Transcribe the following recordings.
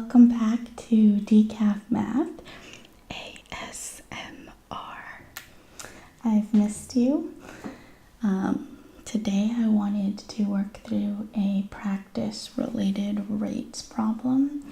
welcome back to Decaf-Math ASMR. I've missed you. Today I wanted to work through a practice-related rates problem,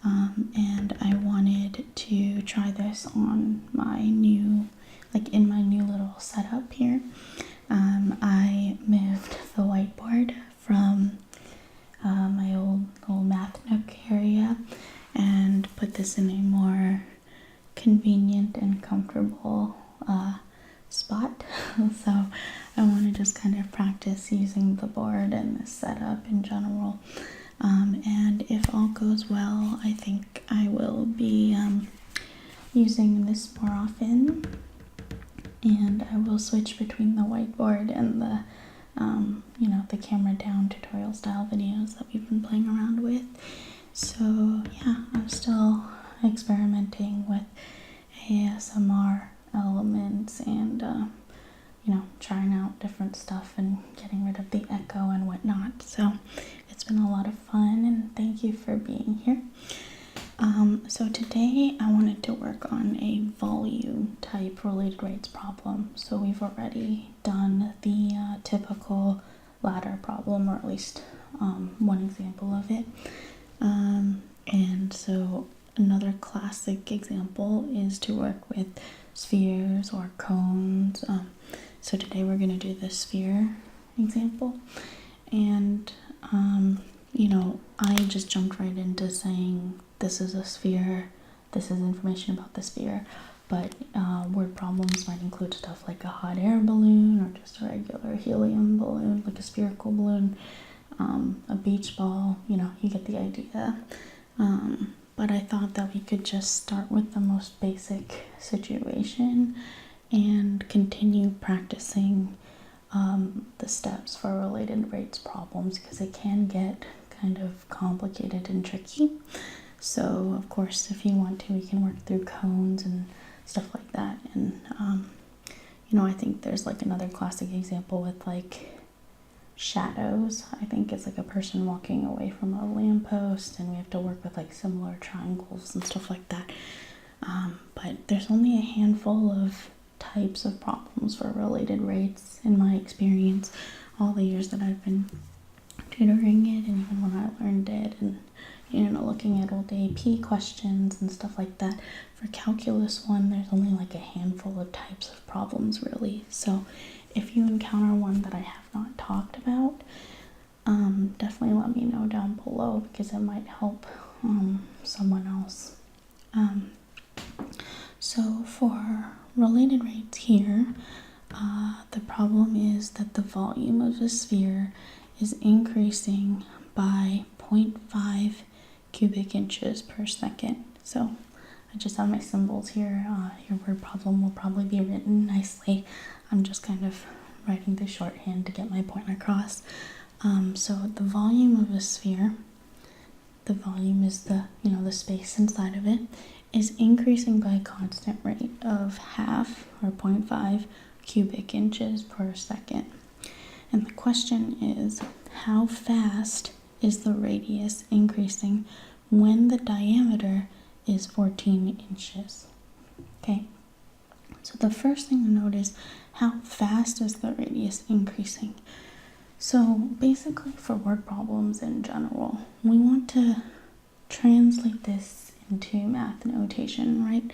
and I wanted to try this on my new, in my new little setup here. I moved the whiteboard from my old little math nook area and put this in a more convenient and comfortable spot. So I want to just kind of practice using the board and this setup in general. And if all goes well, I think I will be using this more often. And I will switch between the whiteboard and the the camera down tutorial style videos that we've been playing around with. So yeah, I'm still experimenting with ASMR elements and trying out different stuff and getting rid of the echo and whatnot. So it's been a lot of fun, and thank you for being here. So today I wanted to work on a volume type related rates problem. So we've already done the typical ladder problem, or at least one example of it. And so another classic example is to work with spheres or cones. So today we're going to do the sphere example. And, I just jumped right into saying this is a sphere, this is information about the sphere, but word problems might include stuff like a hot air balloon or just a regular helium balloon, like a spherical balloon, a beach ball, you get the idea. But I thought that we could just start with the most basic situation and continue practicing the steps for related rates problems, because it can get kind of complicated and tricky. So of course, if you want to, we can work through cones and stuff like that. And I think there's another classic example with shadows. I think it's a person walking away from a lamppost, and we have to work with similar triangles and stuff like that. But there's only a handful of types of problems for related rates in my experience, all the years that I've been tutoring it, and even when I learned it, and looking at old AP questions and stuff like that. For calculus 1, there's only a handful of types of problems really. So if you encounter one that I have not talked about, definitely let me know down below, because it might help someone else. So for related rates here, the problem is that the volume of a sphere is increasing by 0.5 cubic inches per second. So I just have my symbols here. Your word problem will probably be written nicely. I'm just kind of writing the shorthand to get my point across. So the volume of a sphere, the volume is the space inside of it, is increasing by a constant rate of half, or 0.5 cubic inches per second. And the question is, how fast is the radius increasing when the diameter is 14 inches? Okay, so the first thing to note is, how fast is the radius increasing? So basically, for word problems in general, we want to translate this into math notation, right?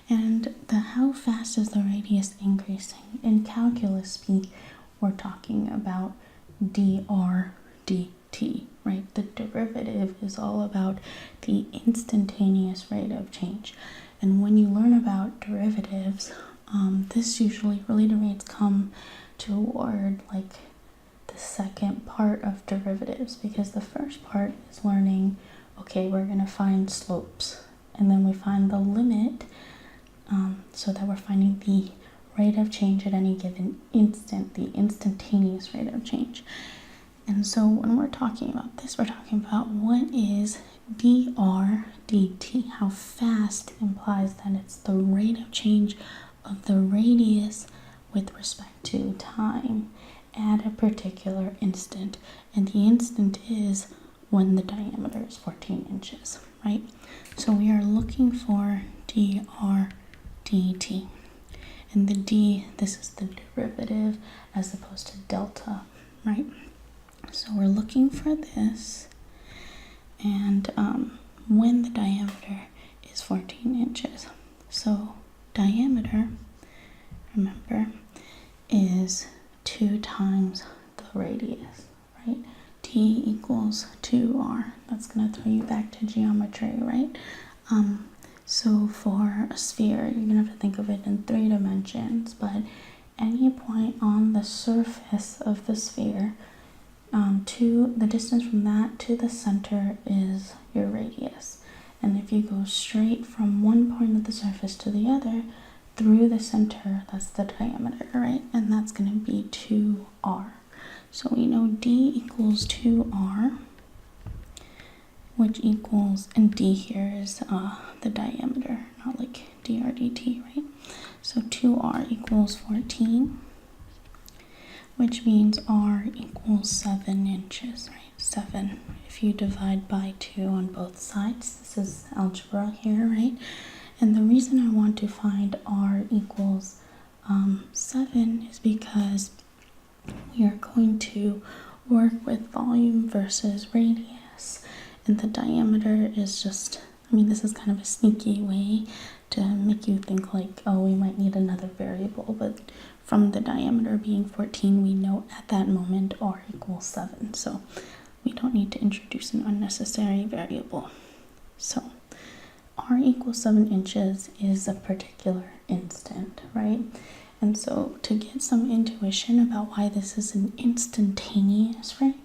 And the how fast is the radius increasing? In calculus speak, we're talking about dr dt, right? The derivative is all about the instantaneous rate of change. And when you learn about derivatives, this usually related rates come toward the second part of derivatives, because the first part is learning, okay, we're going to find slopes, and then we find the limit, so that we're finding the rate of change at any given instant, the instantaneous rate of change. And so when we're talking about this, we're talking about what is dr dt. How fast implies that it's the rate of change of the radius with respect to time at a particular instant. And the instant is when the diameter is 14 inches, right? So we are looking for dr dt. And the d, this is the derivative as opposed to delta, right? So we're looking for this, and when the diameter is 14 inches. So diameter, remember, is 2 times the radius, right? D equals 2r. That's going to throw you back to geometry, right? So for a sphere, you're going to have to think of it in 3 dimensions, but any point on the surface of the sphere, the distance from that to the center is your radius. And if you go straight from one point of the surface to the other, through the center, that's the diameter, right? And that's going to be 2r. So we know d equals 2r, which equals, and d here is the diameter, not like dr dt, right? So 2r equals 14, which means r equals 7 inches, right? 7. If you divide by 2 on both sides, this is algebra here, right? And the reason I want to find r equals 7 is because we are going to work with volume versus radius. And the diameter is just, I mean, this is kind of a sneaky way to make you think like, oh, we might need another variable. But from the diameter being 14, we know at that moment r equals 7. So we don't need to introduce an unnecessary variable. So r equals 7 inches is a particular instant, right? And so to get some intuition about why this is an instantaneous, right,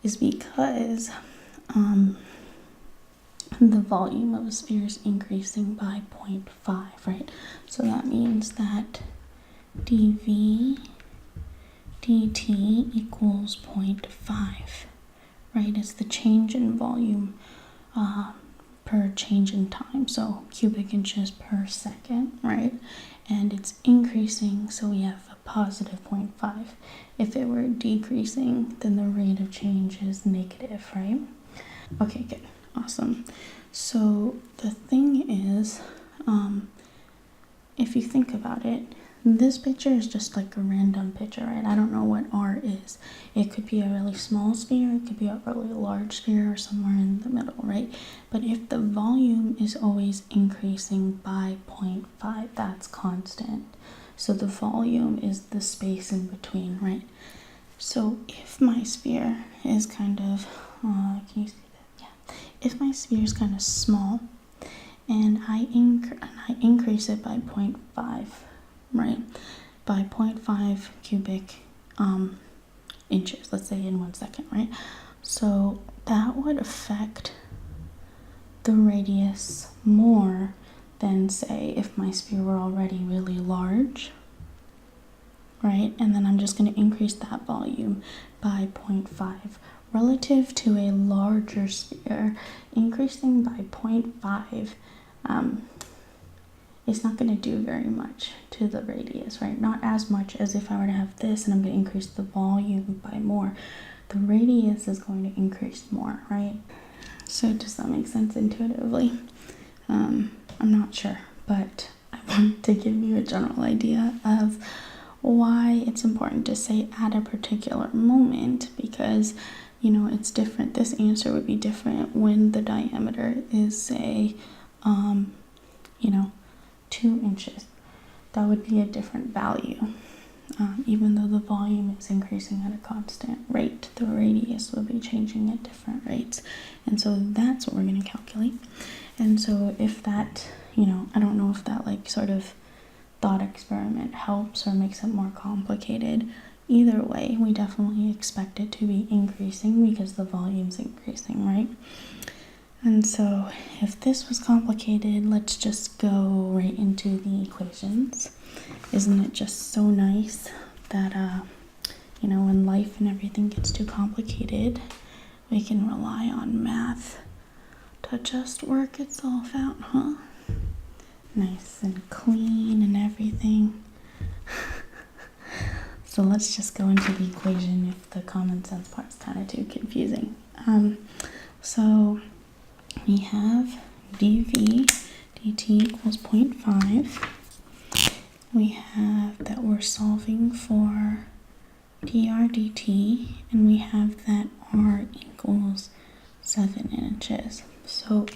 is because the volume of a sphere is increasing by 0.5, right? So that means that dv dt equals 0.5, right? It's the change in volume per change in time, so cubic inches per second, right? And it's increasing, so we have a positive 0.5. If it were decreasing, then the rate of change is negative, right? Okay, good, awesome. So the thing is, if you think about it, this picture is just like a random picture, right? I don't know what r is. It could be a really small sphere, it could be a really large sphere, or somewhere in the middle, right? But if the volume is always increasing by 0.5, that's constant. So the volume is the space in between, right? So if my sphere is kind of, can you see that? Yeah. If my sphere is kind of small, and I increase it by 0.5, right, by 0.5 cubic inches, let's say in 1 second, right? So that would affect the radius more than, say, if my sphere were already really large, right? And then I'm just going to increase that volume by 0.5. Relative to a larger sphere, increasing by 0.5 it's not going to do very much to the radius, right? Not as much as if I were to have this and I'm going to increase the volume by more. The radius is going to increase more, right? So does that make sense intuitively? I'm not sure, but I want to give you a general idea of why it's important to say at a particular moment, because, you know, it's different. This answer would be different when the diameter is, say, 2 inches. That would be a different value. Even though the volume is increasing at a constant rate, the radius will be changing at different rates. And so that's what we're going to calculate. And so if that, I don't know if that sort of thought experiment helps or makes it more complicated. Either way, we definitely expect it to be increasing because the volume's increasing, right? And so if this was complicated, let's just go right into the equations. Isn't it just so nice that, when life and everything gets too complicated, we can rely on math to just work itself out, huh? Nice and clean and everything. So let's just go into the equation if the common sense part's kind of too confusing. So we have dv dt equals 0.5. We have that we're solving for dr dt, and we have that r equals 7 inches. So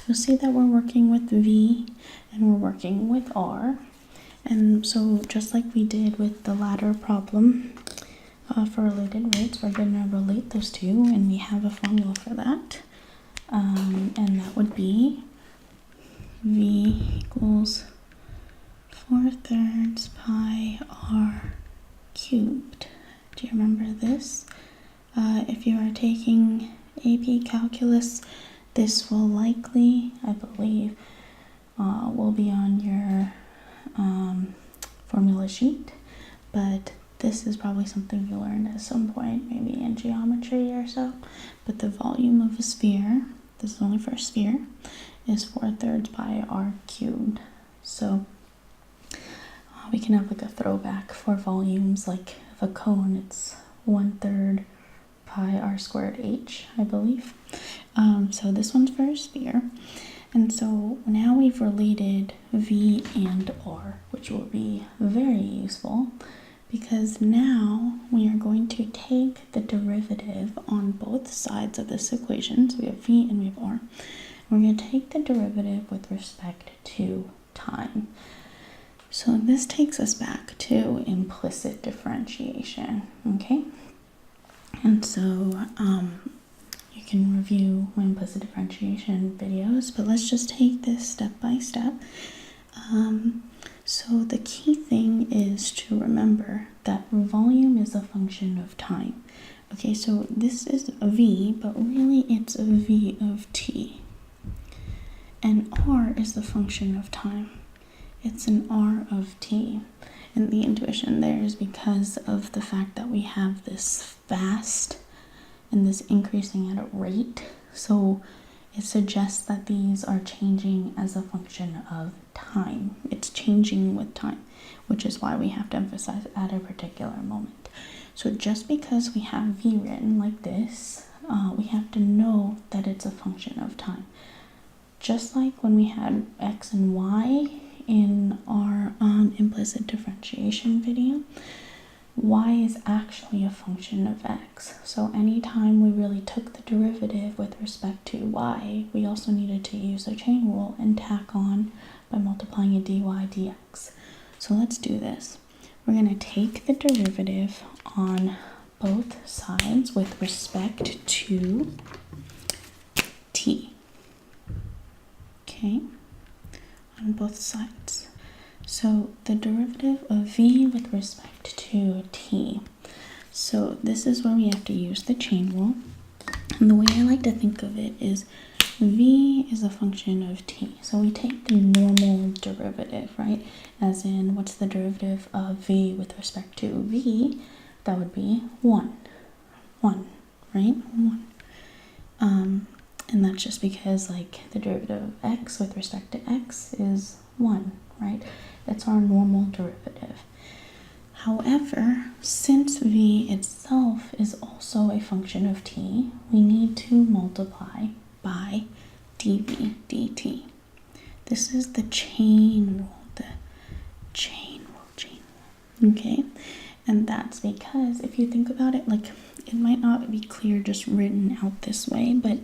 you'll see that we're working with v and we're working with r. And so just like we did with the ladder problem for related rates, we're going to relate those two, and we have a formula for that. And that would be v equals 4/3 pi r cubed. Do you remember this? If you are taking AP Calculus, this will likely, I believe, will be on your formula sheet, but this is probably something you learned at some point, maybe in geometry or so. But the volume of a sphere, this is only for a sphere, is 4/3 pi r cubed. So we can have like a throwback for volumes, like if a cone, it's 1/3 pi r squared h, I believe. So this one's for a sphere. And so now we've related v and r, which will be very useful, because now we are going to take the derivative on both sides of this equation. So we have v and we have r. And we're going to take the derivative with respect to time. So this takes us back to implicit differentiation, okay? And so you can review my implicit differentiation videos, but let's just take this step by step. So the key thing is to remember that volume is a function of time. Okay, so this is a v, but really it's a v of t. And r is the function of time. It's an r of t. And the intuition there is because of the fact that we have this fast and this increasing at a rate. So it suggests that these are changing as a function of time. It's changing with time, which is why we have to emphasize at a particular moment. So just because we have v written like this, we have to know that it's a function of time. Just like when we had x and y in our implicit differentiation video, y is actually a function of x. So anytime we really took the derivative with respect to y, we also needed to use the chain rule and tack on by multiplying a dy dx. So let's do this. We're going to take the derivative on both sides with respect to t. Okay, on both sides. So the derivative of v with respect to t. So this is where we have to use the chain rule. And the way I like to think of it is v is a function of t. So we take the normal derivative, right? As in, what's the derivative of v with respect to v? That would be 1, right? 1. And that's just because like the derivative of x with respect to x is 1, right? That's our normal derivative. However, since v itself is also a function of t, we need to multiply by dv dt. This is the chain rule, okay? And that's because if you think about it, like it might not be clear just written out this way, but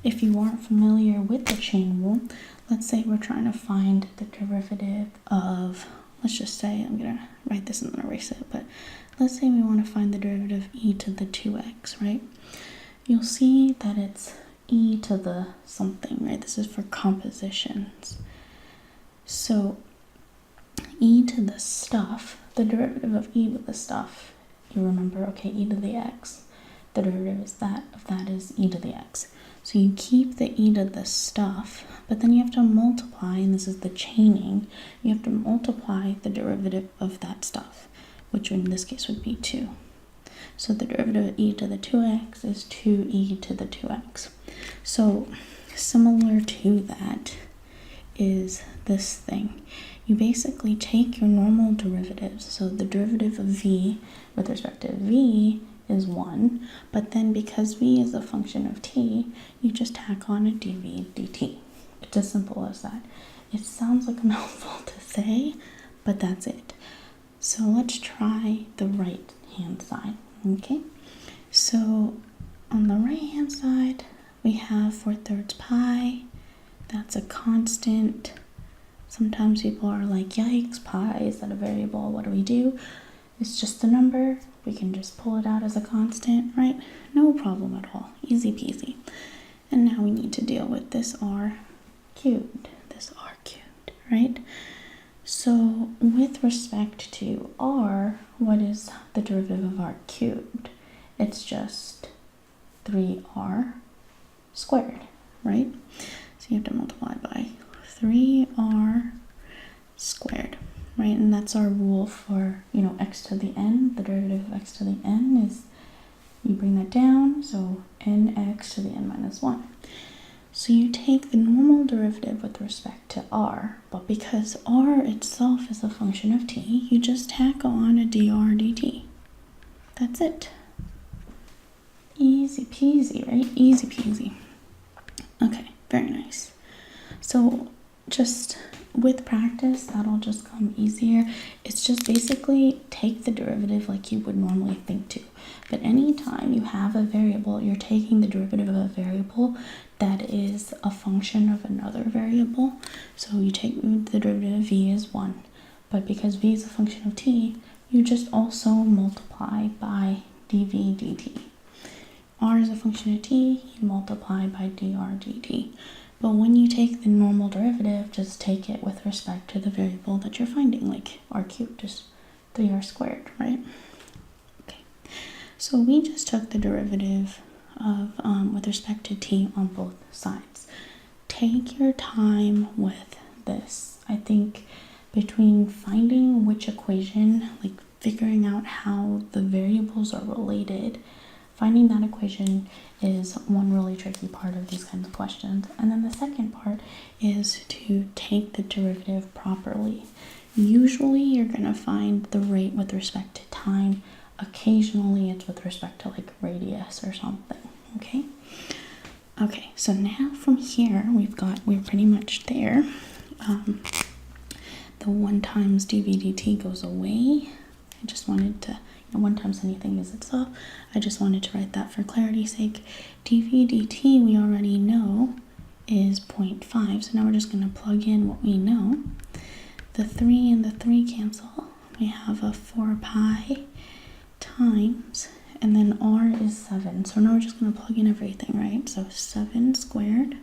if you aren't familiar with the chain rule, let's say we're trying to find the derivative of, let's just say, I'm going to write this and then erase it, but let's say we want to find the derivative of e to the 2x, right? You'll see that it's e to the something, right? This is for compositions. So e to the stuff, the derivative of e to the stuff, you remember, okay, e to the x, the derivative is of that is e to the x. So you keep the e to the stuff, but then you have to multiply, and this is the chaining, you have to multiply the derivative of that stuff, which in this case would be 2. So the derivative of e to the 2x is 2e to the 2x. So similar to that is this thing. You basically take your normal derivatives, so the derivative of v with respect to v is 1, but then because v is a function of t, you just tack on a dv dt. It's as simple as that. It sounds like a mouthful to say, but that's it. So let's try the right hand side, okay? So on the right hand side, we have 4/3 pi. That's a constant. Sometimes people are like, yikes, pi, is that a variable? What do we do? It's just a number. We can just pull it out as a constant, right? No problem at all. Easy peasy. And now we need to deal with this r cubed, right? So with respect to r, what is the derivative of r cubed? It's just 3r squared, right? So you have to multiply by 3r squared, right? And that's our rule for, x to the n. The derivative of x to the n is, you bring that down, so nx to the n minus 1. So you take the normal derivative with respect to r, but because r itself is a function of t, you just tack on a dr dt. That's it. Easy peasy, right? Easy peasy. Okay, very nice. So just with practice, that'll just come easier. It's just basically take the derivative like you would normally think to. But anytime you have a variable, you're taking the derivative of a variable that is a function of another variable. So you take the derivative of v is 1. But because v is a function of t, you just also multiply by dv dt. R is a function of t, you multiply by dr dt. But when you take the normal derivative, just take it with respect to the variable that you're finding, like r cubed, just 3r squared, right? Okay, so we just took the derivative of with respect to t on both sides. Take your time with this. I think between finding which equation, like figuring out how the variables are related, finding that equation is one really tricky part of these kinds of questions. And then the second part is to take the derivative properly. Usually you're going to find the rate with respect to time. Occasionally it's with respect to like radius or something, okay? Okay, so now from here we're pretty much there. The 1 times dv dt goes away. I just wanted to, 1 times anything is itself. I just wanted to write that for clarity's sake. dv dt we already know is 0.5, so now we're just going to plug in what we know. The 3 and the 3 cancel. We have a 4 pi times, and then r is 7. So now we're just going to plug in everything, right? So 7 squared,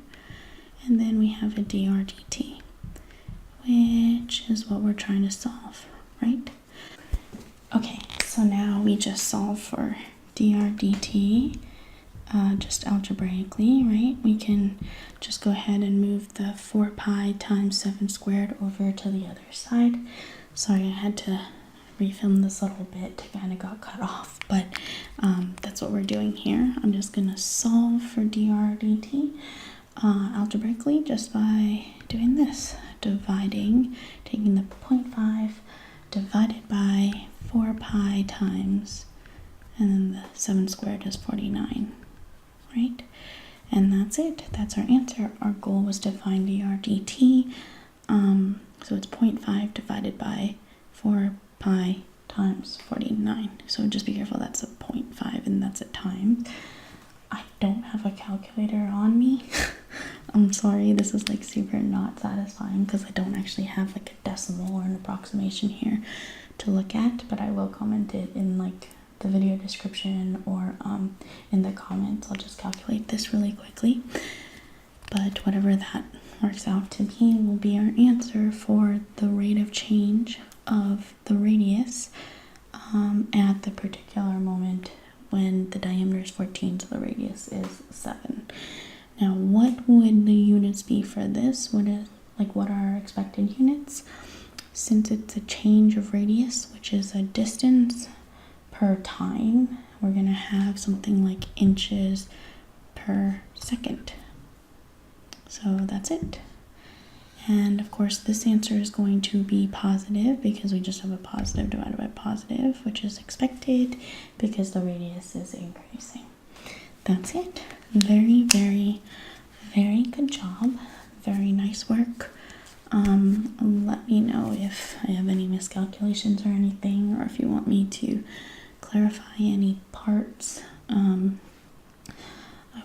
and then we have a dr dt, which is what we're trying to solve, right? Okay, so now we just solve for dr dt, just algebraically, right? We can just go ahead and move the 4 pi times 7 squared over to the other side. Sorry, I had to refilm this little bit, it kind of got cut off, but that's what we're doing here. I'm just going to solve for dr dt algebraically just by doing this, taking the 0.5 divided by 4 pi times, and then the 7 squared is 49, right? And that's it. That's our answer. Our goal was to find dr dt. So it's 0.5 divided by 4 pi times 49. So just be careful, that's a 0.5 and that's a time. I don't have a calculator on me. I'm sorry, this is like super not satisfying because I don't actually have like a decimal or an approximation here to look at, but I will comment it in like the video description or in the comments. I'll just calculate this really quickly, but whatever that works out to be will be our answer for the rate of change of the radius at the particular moment when the diameter is 14, so the radius is 7. Now, what would the units be for this? What are our expected units? Since it's a change of radius, which is a distance per time, we're going to have something like inches per second. So that's it. And of course, this answer is going to be positive because we just have a positive divided by positive, which is expected because the radius is increasing. That's it. Very, very, very good job. Very nice work. Let me know if I have any miscalculations or anything, or if you want me to clarify any parts. I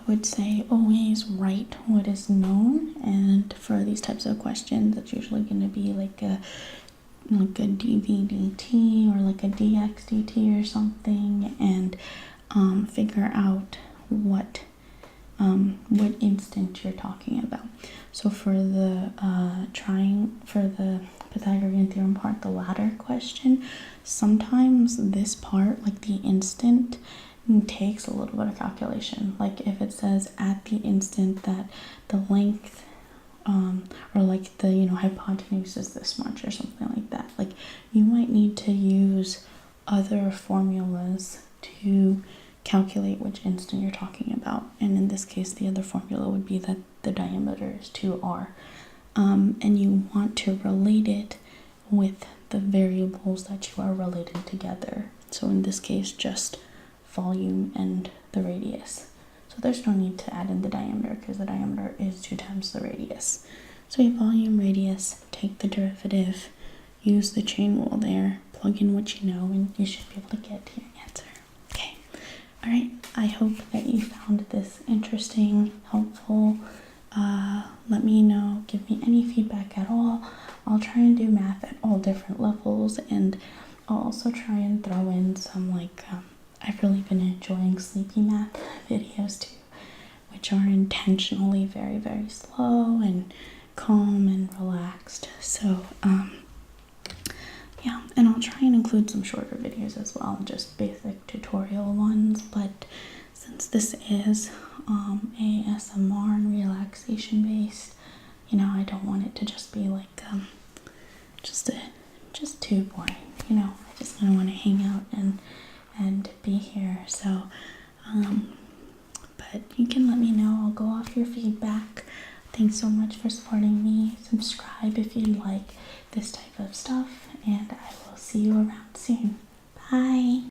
would say always write what is known, and for these types of questions, it's usually going to be like a dv dt or like a dx dt or something, and figure out what instant you're talking about. So for the Pythagorean theorem part, the latter question, sometimes this part, like the instant, takes a little bit of calculation. Like if it says at the instant that the length or like the hypotenuse is this much or something like that, like you might need to use other formulas to calculate which instant you're talking about. And in this case, the other formula would be that the diameter is 2r, and you want to relate it with the variables that you are related together. So in this case, just volume and the radius. So there's no need to add in the diameter because the diameter is 2 times the radius. So your volume, radius, take the derivative, use the chain rule there, plug in what you know, and you should be able to get to your answer. Okay. All right. I hope that you found this interesting, helpful. Let me know. Give me any feedback at all. I'll try and do math at all different levels, and I'll also try and throw in some I've really been enjoying sleepy math videos too, which are intentionally very, very slow and calm and relaxed. So, yeah, and I'll try and include some shorter videos as well, just basic tutorial ones. But since this is ASMR and relaxation based, I don't want it to just be like just too boring. I just kind of want to hang out and be here. So, but you can let me know. I'll go off your feedback. Thanks so much for supporting me. Subscribe if you like this type of stuff, and I will see you around soon. Bye.